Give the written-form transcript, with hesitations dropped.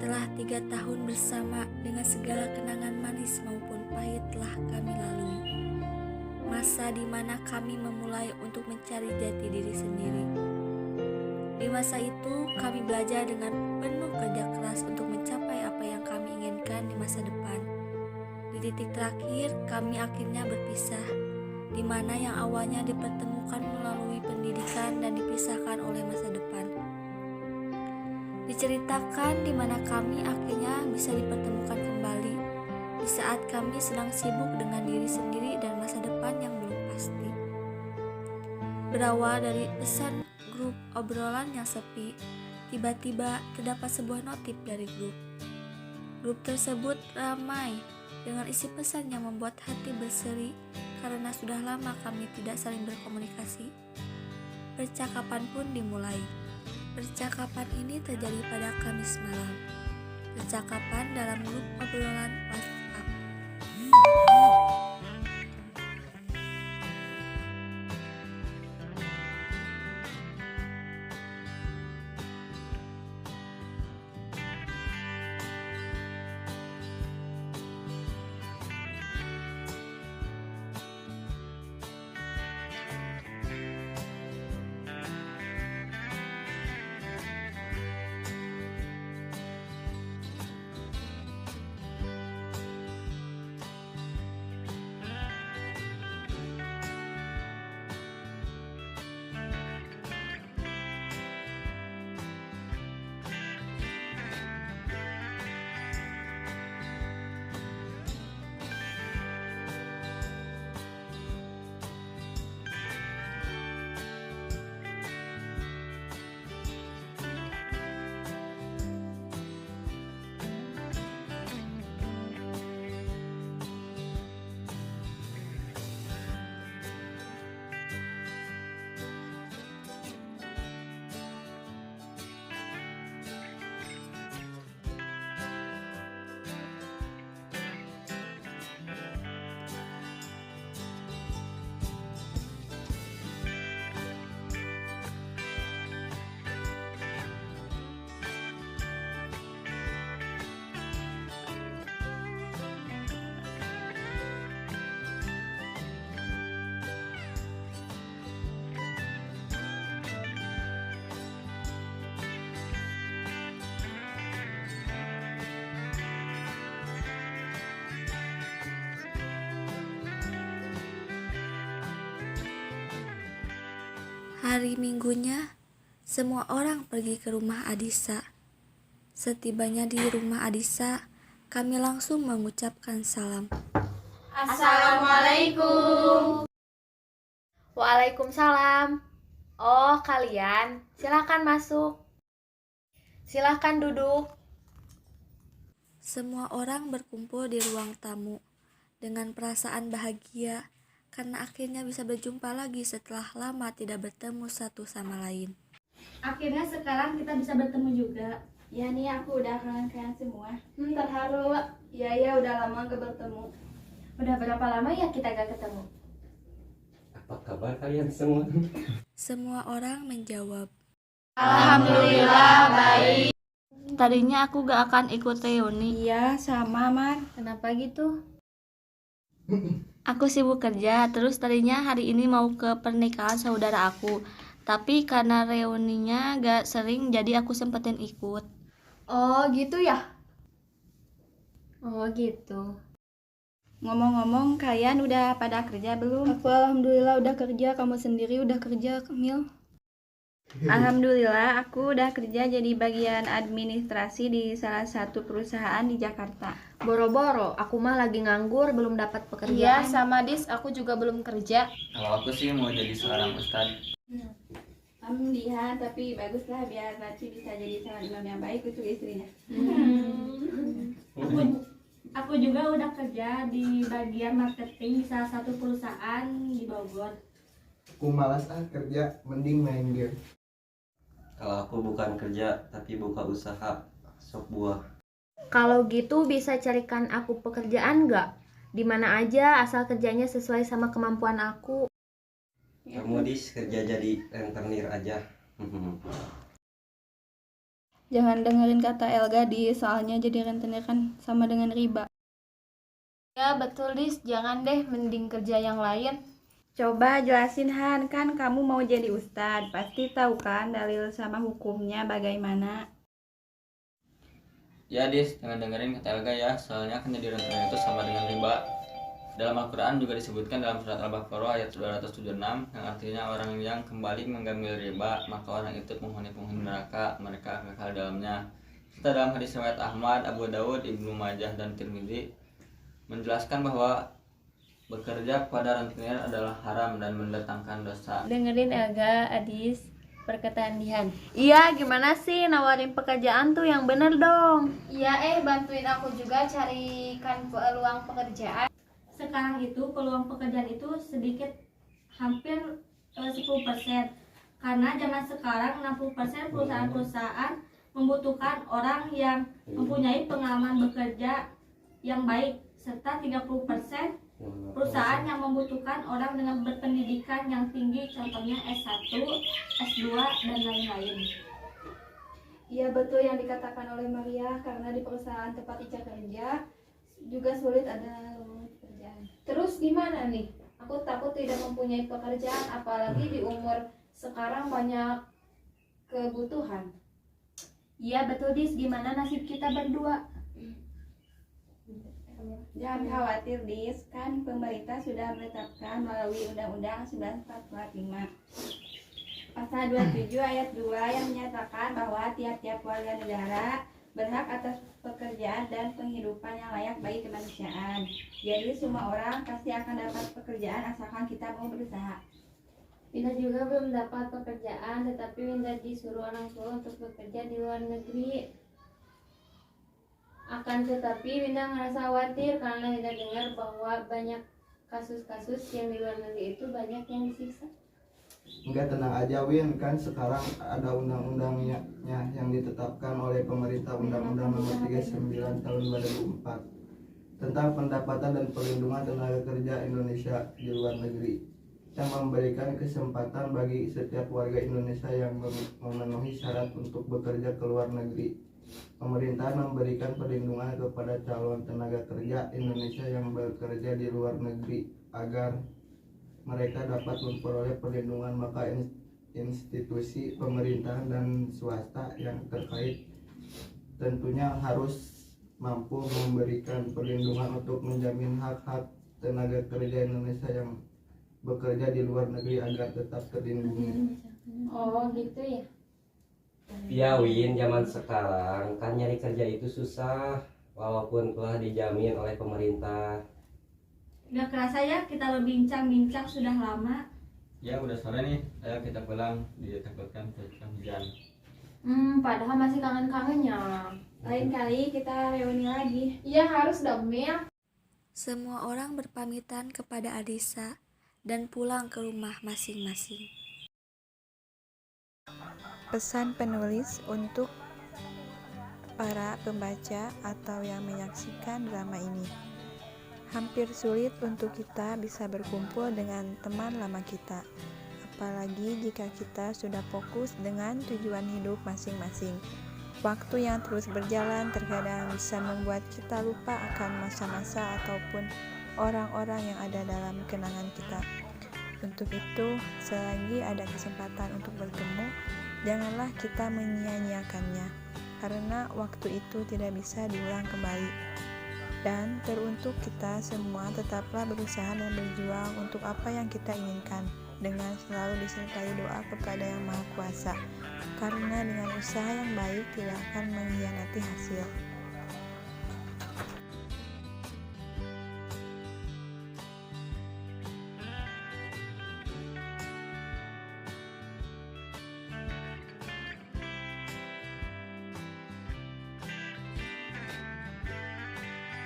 Setelah 3 tahun bersama dengan segala kenangan manis maupun pahit telah kami lalui. Masa di mana kami memulai untuk mencari jati diri sendiri. Di masa itu kami belajar dengan penuh kerja keras untuk mencapai apa yang kami inginkan di masa depan. Di titik terakhir kami akhirnya berpisah, di mana yang awalnya dipertemukan melalui pendidikan dan dipisahkan oleh masa depan. Diceritakan di mana kami akhirnya bisa dipertemukan kembali di saat kami sedang sibuk dengan diri sendiri dan masa depan yang belum pasti. Berawal dari pesan grup obrolan yang sepi, tiba-tiba terdapat sebuah notif dari grup. Grup tersebut ramai dengan isi pesan yang membuat hati berseri karena sudah lama kami tidak saling berkomunikasi. Percakapan pun dimulai. Percakapan ini terjadi pada Kamis malam. Percakapan dalam grup obrolan WhatsApp. Hari Minggunya, semua orang pergi ke rumah Adisa. Setibanya di rumah Adisa, kami langsung mengucapkan salam. Assalamualaikum. Waalaikumsalam. Oh, kalian, silakan masuk. Silakan duduk. Semua orang berkumpul di ruang tamu dengan perasaan bahagia karena akhirnya bisa berjumpa lagi setelah lama tidak bertemu satu sama lain. Akhirnya sekarang kita bisa bertemu juga. Ya nih aku udah kangen kalian semua. Terharu. Ya udah lama gak bertemu. Udah berapa lama ya kita gak ketemu? Apa kabar kalian semua? Semua orang menjawab. Alhamdulillah baik. Tadinya aku gak akan ikut reuni. Iya sama Man. Kenapa gitu? Aku sibuk kerja, terus tadinya hari ini mau ke pernikahan saudara aku. Tapi karena reuninya gak sering, jadi aku sempetin ikut. Oh gitu ya? Oh gitu. Ngomong-ngomong kalian udah pada kerja belum? Aku alhamdulillah udah kerja. Kamu sendiri udah kerja Mil? Alhamdulillah aku udah kerja jadi bagian administrasi di salah satu perusahaan di Jakarta. Boro-boro, aku mah lagi nganggur, belum dapat Iya pekerjaan. sama Dis, aku juga belum kerja. Kalau aku sih mau jadi seorang ustadz. Alhamdulillah, tapi baguslah biar Naci bisa jadi seorang imam yang baik untuk istrinya. Aku juga udah kerja di bagian marketing di salah satu perusahaan di Bogor. Aku malas kerja, mending main game. Kalau aku bukan kerja tapi buka usaha sop buah. Kalau gitu bisa carikan aku pekerjaan nggak? Di mana aja asal kerjanya sesuai sama kemampuan aku. Kamu Dis kerja jadi rentenir aja. Jangan dengerin kata Elga di soalnya jadi rentenir kan sama dengan riba. Ya betul Dis, jangan deh, mending kerja yang lain. Coba jelasin Han, kan kamu mau jadi ustadz, pasti tahu kan dalil sama hukumnya bagaimana. Ya Dis, jangan dengerin kata Elga ya, soalnya kan jadi rentenir itu sama dengan riba. Dalam Al-Quran juga disebutkan dalam surat Al-Baqarah ayat 276 yang artinya orang yang kembali mengambil riba maka orang itu penghuni neraka, mereka kekal dalamnya. Serta dalam hadis riwayat Ahmad, Abu Dawud, Ibnu Majah dan Tirmidzi menjelaskan bahwa bekerja pada rentenir adalah haram dan mendatangkan dosa. Dengerin Elga, Adis, perkataan Dihan. Iya, gimana sih nawarin pekerjaan tuh yang bener dong. Iya, bantuin aku juga carikan peluang pekerjaan. Sekarang itu peluang pekerjaan itu sedikit, hampir 10%. Karena zaman sekarang 60% perusahaan-perusahaan membutuhkan orang yang mempunyai pengalaman bekerja yang baik, serta 30% perusahaan yang membutuhkan orang dengan berpendidikan yang tinggi, contohnya S1, S2, dan lain-lain. Iya betul yang dikatakan oleh Maria, karena di perusahaan tempat Ica kerja juga sulit ada pekerjaan. Terus gimana nih? Aku takut tidak mempunyai pekerjaan, apalagi di umur sekarang banyak kebutuhan. Iya betul Dis, gimana nasib kita berdua? Jangan khawatir Dis, kan pemerintah sudah menetapkan melalui Undang-Undang 1945 Pasal 27 ayat 2 yang menyatakan bahwa tiap-tiap warga negara berhak atas pekerjaan dan penghidupan yang layak bagi kemanusiaan. Jadi semua orang pasti akan dapat pekerjaan asalkan kita mau berusaha. Winda juga belum dapat pekerjaan, tetapi Winda disuruh orang tua untuk bekerja di luar negeri. Akan tetapi Winda ngerasa khawatir karena Winda dengar bahwa banyak kasus-kasus yang di luar negeri itu banyak yang disiksa. Enggak, tenang aja Win, kan sekarang ada undang-undangnya yang ditetapkan oleh pemerintah, Undang-Undang Nomor 39 Tahun 2004 tentang pendapatan dan perlindungan tenaga kerja Indonesia di luar negeri, yang memberikan kesempatan bagi setiap warga Indonesia yang memenuhi syarat untuk bekerja ke luar negeri. Pemerintah memberikan perlindungan kepada calon tenaga kerja Indonesia yang bekerja di luar negeri agar mereka dapat memperoleh perlindungan. Maka institusi pemerintahan dan swasta yang terkait tentunya harus mampu memberikan perlindungan untuk menjamin hak-hak tenaga kerja Indonesia yang bekerja di luar negeri agar tetap terlindungi. Oh gitu ya. Ya Win, zaman sekarang kan nyari kerja itu susah walaupun telah dijamin oleh pemerintah. Gak kerasa ya kita berbincang-bincang sudah lama. Ya udah sore nih, ayo kita pulang, ditakutkan cuaca hujan. Padahal masih kangen-kangennya. Lain kali kita reuni lagi. Iya harus dong Mil. Semua orang berpamitan kepada Adisa dan pulang ke rumah masing-masing. Pesan penulis untuk para pembaca atau yang menyaksikan drama ini. Hampir sulit untuk kita bisa berkumpul dengan teman lama kita, apalagi jika kita sudah fokus dengan tujuan hidup masing-masing. Waktu yang terus berjalan terkadang bisa membuat kita lupa akan masa-masa ataupun orang-orang yang ada dalam kenangan kita. Untuk itu, selagi ada kesempatan untuk bertemu, janganlah kita menyia-nyiakannya, karena waktu itu tidak bisa diulang kembali. Dan teruntuk kita semua, tetaplah berusaha dan berjuang untuk apa yang kita inginkan, dengan selalu disertai doa kepada Yang Maha Kuasa, karena dengan usaha yang baik tidak akan mengkhianati hasil.